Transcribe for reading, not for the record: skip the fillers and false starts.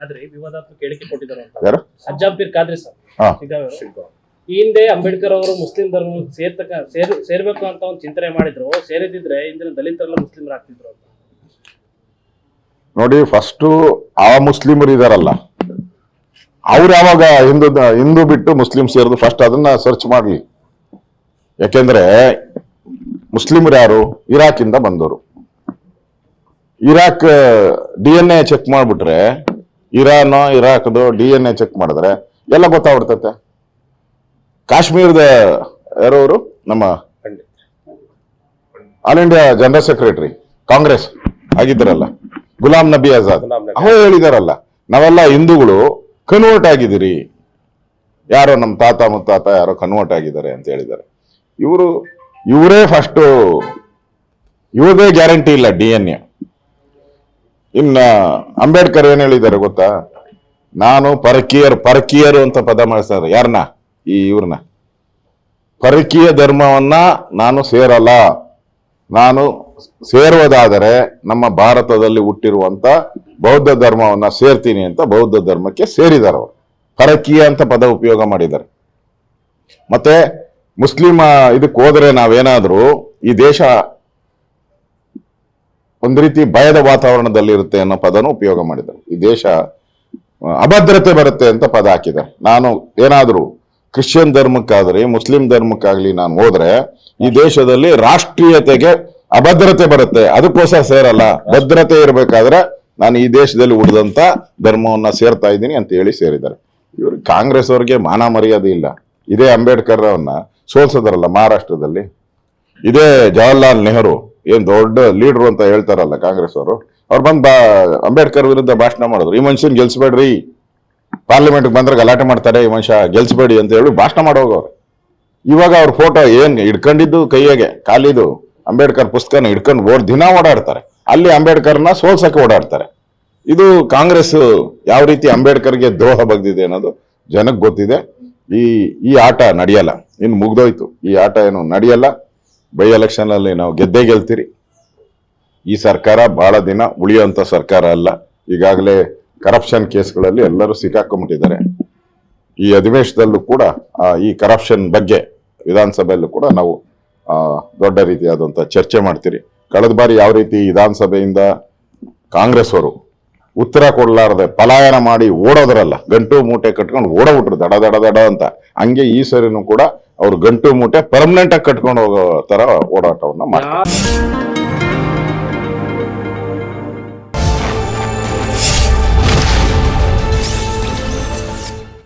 ಆದ್ರೆ ವಿವಾದಾತ್ಮಕ ಹೇಳಿಕೆ ಕೊಟ್ಟಿದ್ದಾರೆ ಅಂತ ಯಾರು? ಅಜ್ಜಂಪೀರ್ ಖಾದ್ರಿ ಸರ್ ಹಾ. ಈ ಹಿಂದೆ ಅಂಬೇಡ್ಕರ್ ಅವರು ಮುಸ್ಲಿಂ ಧರ್ಮ ಸೇರ್ಬೇಕು ಅಂತ ಒಂದು ಚಿಂತನೆ ಮಾಡಿದ್ರು. ಸೇರಿದ್ರೆ ಇಂದಿನ ದಲಿತರೆಲ್ಲ ಮುಸ್ಲಿಮರು ಆಗ್ತಿದ್ರು ಅಂತ. ನೋಡಿ, ಫಸ್ಟು ಆ ಮುಸ್ಲಿಮರು ಇದಾರಲ್ಲ, ಅವ್ರು ಯಾವಾಗ ಹಿಂದೂ ಬಿಟ್ಟು ಮುಸ್ಲಿಂ ಸೇರಿದ್ರು ಫಸ್ಟ್ ಅದನ್ನ ಸರ್ಚ್ ಮಾಡ್ಲಿ. ಯಾಕೆಂದ್ರೆ ಮುಸ್ಲಿಮರು ಯಾರು? ಇರಾಕಿಂದ ಬಂದವರು. ಇರಾಕ್ DNA ಚೆಕ್ ಮಾಡ್ಬಿಟ್ರೆ, ಇರಾಕ್ದು DNA ಚೆಕ್ ಮಾಡಿದ್ರೆ ಎಲ್ಲ ಗೊತ್ತಾಗ್ಬಿಡ್ತತೆ. ಕಾಶ್ಮೀರದ ಯಾರವರು? ನಮ್ಮ all India general secretary Congress ಆಗಿದ್ದಾರಲ್ಲ, ಗುಲಾಂ ನಬಿ ಆಜಾದ್, ಅವ್ರು ಹೇಳಿದಾರಲ್ಲ, ನಾವೆಲ್ಲ ಹಿಂದೂಗಳು ಕನ್ವರ್ಟ್ ಆಗಿದ್ದೀರಿ, ಯಾರೋ ನಮ್ಮ ತಾತ ಮುತ್ತಾತ ಯಾರೋ ಕನ್ವರ್ಟ್ ಆಗಿದ್ದಾರೆ ಅಂತ ಹೇಳಿದ್ದಾರೆ. ಇವರೇ ಫಸ್ಟ್, ಇವ್ರದೇ ಗ್ಯಾರಂಟಿ ಇಲ್ಲ DNA. ಇನ್ನ ಅಂಬೇಡ್ಕರ್ ಏನ್ ಹೇಳಿದ್ದಾರೆ ಗೊತ್ತಾ? ನಾನು ಪರಕೀಯರು ಅಂತ ಪದ ಮಾಡಿಸ್ತಾರೆ. ಯಾರನ್ನ? ಇವ್ರನ್ನ. ಪರಕೀಯ ಧರ್ಮವನ್ನ ನಾನು ಸೇರಲ್ಲ, ನಾನು ಸೇರುವುದಾದರೆ ನಮ್ಮ ಭಾರತದಲ್ಲಿ ಹುಟ್ಟಿರುವಂತ ಬೌದ್ಧ ಧರ್ಮವನ್ನ ಸೇರ್ತೀನಿ ಅಂತ ಬೌದ್ಧ ಧರ್ಮಕ್ಕೆ ಸೇರಿದ್ದಾರೆ ಅವರು. ಪರಕೀಯ ಅಂತ ಪದ ಉಪಯೋಗ ಮಾಡಿದ್ದಾರೆ. ಮತ್ತೆ ಮುಸ್ಲಿಂ ಇದಕ್ಕೆ ಹೋದ್ರೆ ನಾವೇನಾದ್ರೂ ಈ ದೇಶ ಒಂದ್ ರೀತಿ ಭಯದ ವಾತಾವರಣದಲ್ಲಿ ಇರುತ್ತೆ ಅನ್ನೋ ಪದನೂ ಉಪಯೋಗ ಮಾಡಿದ್ದಾರೆ. ಈ ದೇಶ ಅಭದ್ರತೆ ಬರುತ್ತೆ ಅಂತ ಪದ ಹಾಕಿದ್ದಾರೆ. ನಾನು ಏನಾದ್ರೂ ಕ್ರಿಶ್ಚಿಯನ್ ಧರ್ಮಕ್ಕಾಗ್ಲಿ ಮುಸ್ಲಿಂ ಧರ್ಮಕ್ಕಾಗ್ಲಿ ನಾನು ಹೋದ್ರೆ ಈ ದೇಶದಲ್ಲಿ ರಾಷ್ಟ್ರೀಯತೆಗೆ ಅಭದ್ರತೆ ಬರುತ್ತೆ, ಅದಕ್ಕೋಸ್ಕರ ಸೇರಲ್ಲ. ಭದ್ರತೆ ಇರ್ಬೇಕಾದ್ರೆ ನಾನು ಈ ದೇಶದಲ್ಲಿ ಉಳಿದಂತ ಧರ್ಮವನ್ನ ಸೇರ್ತಾ ಇದ್ದೀನಿ ಅಂತ ಹೇಳಿ ಸೇರಿದ್ದಾರೆ. ಇವ್ರು ಕಾಂಗ್ರೆಸ್ ಅವ್ರಿಗೆ ಮಾನ ಮರ್ಯಾದೆ ಇಲ್ಲ. ಇದೇ ಅಂಬೇಡ್ಕರ್ ಅವನ್ನ ಸೋಲ್ಸೋದ್ರಲ್ಲ ಮಹಾರಾಷ್ಟ್ರದಲ್ಲಿ, ಇದೇ ಜವಾಹರ್ಲಾಲ್ ನೆಹರು ಏನ್ ದೊಡ್ಡ ಲೀಡರ್ ಅಂತ ಹೇಳ್ತಾರಲ್ಲ ಕಾಂಗ್ರೆಸ್ ಅವರು, ಅವ್ರು ಬಂದ್ ಅಂಬೇಡ್ಕರ್ ವಿರುದ್ಧ ಭಾಷಣ ಮಾಡಿದ್ರು. ಈ ಮನುಷ್ಯನ್ ಗೆಲ್ಸ್ಬೇಡ್ರಿ, ಪಾರ್ಲಿಮೆಂಟ್ ಬಂದ್ರೆ ಗಲಾಟೆ ಮಾಡ್ತಾರೆ, ಈ ಮನುಷ್ಯ ಗೆಲ್ಸ್ಬೇಡಿ ಅಂತ ಹೇಳಿ ಭಾಷಣ ಮಾಡೋಗವ್ರು. ಇವಾಗ ಅವ್ರ ಫೋಟೋ ಏನ್ ಹಿಡ್ಕೊಂಡಿದ್ದು ಕೈಯಾಗೆ ಖಾಲಿದು ಅಂಬೇಡ್ಕರ್ ಪುಸ್ತಕನ ಹಿಡ್ಕೊಂಡು ದಿನ ಓಡಾಡ್ತಾರೆ. ಅಲ್ಲಿ ಅಂಬೇಡ್ಕರ್ನ ಸೋಲ್ಸಕ್ಕೆ ಓಡಾಡ್ತಾರೆ. ಇದು ಕಾಂಗ್ರೆಸ್ ಯಾವ ರೀತಿ ಅಂಬೇಡ್ಕರ್ಗೆ ದ್ರೋಹ ಬಗ್ದಿದೆ ಅನ್ನೋದು ಜನಕ್ಕೆ ಗೊತ್ತಿದೆ. ಈ ಆಟ ನಡೆಯಲ್ಲ, ಇನ್ನು ಮುಗ್ದೋಯ್ತು. ಈ ಆಟ ಏನು ನಡೆಯಲ್ಲ. ಬೈ ಎಲೆಕ್ಷನ್ ಅಲ್ಲಿ ನಾವು ಗೆಲ್ತೀರಿ. ಈ ಸರ್ಕಾರ ಬಹಳ ದಿನ ಉಳಿಯುವಂತ ಸರ್ಕಾರ ಅಲ್ಲ. ಈಗಾಗಲೇ ಕರಪ್ಷನ್ ಕೇಸ್ಗಳಲ್ಲಿ ಎಲ್ಲರೂ ಸಿಕ್ಕಾಕೊಂಡ್ಬಿಟ್ಟಿದ್ದಾರೆ. ಈ ಅಧಿವೇಶನದಲ್ಲೂ ಕೂಡ ಈ ಕರಪ್ಷನ್ ಬಗ್ಗೆ ವಿಧಾನಸಭೆಯಲ್ಲೂ ಕೂಡ ನಾವು ದೊಡ್ಡ ರೀತಿಯಾದಂತ ಚರ್ಚೆ ಮಾಡ್ತೀರಿ. ಕಳೆದ ಬಾರಿ ಯಾವ ರೀತಿ ವಿಧಾನಸಭೆಯಿಂದ ಕಾಂಗ್ರೆಸ್ ಅವರು ಉತ್ತರ ಕೊಡ್ಲಾರದೆ ಪಲಾಯನ ಮಾಡಿ ಓಡೋದ್ರಲ್ಲ, ಗಂಟು ಮೂಟೆ ಕಟ್ಕೊಂಡು ಓಡೋಬಿಟ್ರು ದಡ ಅಂತ, ಹಂಗೆ ಈ ಸರಿನೂ ಕೂಡ ಅವ್ರು ಗಂಟು ಮೂಟೆ ಪರ್ಮನೆಂಟ್ ಆಗಿ ಕಟ್ಕೊಂಡು ಹೋಗೋ ತರ ಓಡಾಟವನ್ನ ಮಾಡ್ತಾರೆ.